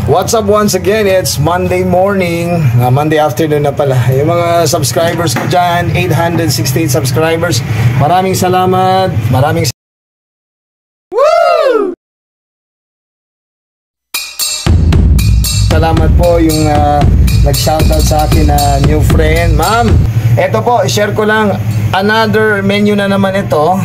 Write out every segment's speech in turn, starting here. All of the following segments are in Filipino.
What's up once again? It's Monday morning, Monday afternoon na pala. Yung mga subscribers ko dyan, 868 subscribers. Maraming salamat. Woo! Salamat po yung nag-shoutout sa akin na new friend. Ma'am, eto po, i-share ko lang. Another menu na naman ito.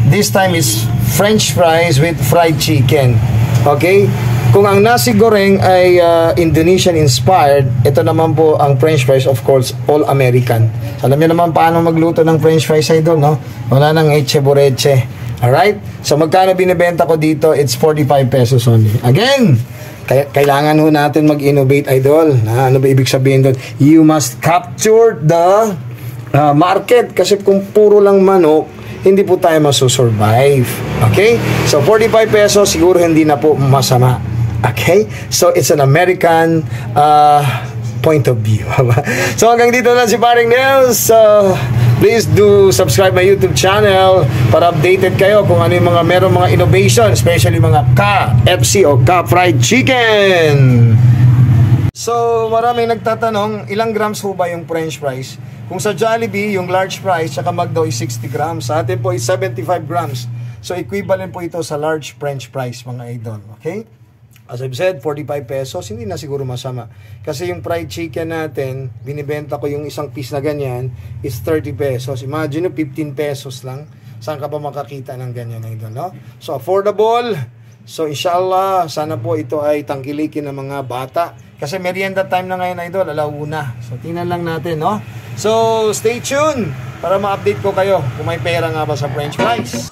This time is French fries with fried chicken. Okay? Kung ang nasi goreng ay Indonesian inspired, ito naman po ang French fries, of course, all American. Alam niyo naman paano magluto ng French fries, idol, no? Wala nang eche boreche. Alright? So magkano binibenta ko dito? It's 45 pesos only. Again, kailangan ho natin mag-innovate, idol. Ano ba ibig sabihin doon? You must capture the market. Kasi kung puro lang manok, hindi po tayo masusurvive. Okay? So 45 pesos, siguro hindi na po masama. Okay? So, it's an American point of view. So, hanggang dito na si Paring Nels. Please do subscribe my YouTube channel para updated kayo kung ano yung merong mga innovation, especially mga KFC o Ka-Fried Chicken. So, maraming nagtatanong, ilang grams ho ba yung French fries? Kung sa Jollibee, yung large fries, tsaka McDo is 60 grams. Sa atin po is 75 grams. So, equivalent po ito sa large French fries, mga idol. Okay? As I've said, 45 pesos, hindi na siguro masama. Kasi yung fried chicken natin, binibenta ko yung isang piece na ganyan, is 30 pesos. Imagine 15 pesos lang. Saan ka pa makakita ng ganyan, idol, no? So, affordable. So, inshallah, sana po ito ay tangkilikin ng mga bata. Kasi merienda time na ngayon, idol, alauna. So, tingnan lang natin, no? So, stay tuned para ma-update ko kayo kung may pera nga ba sa French fries.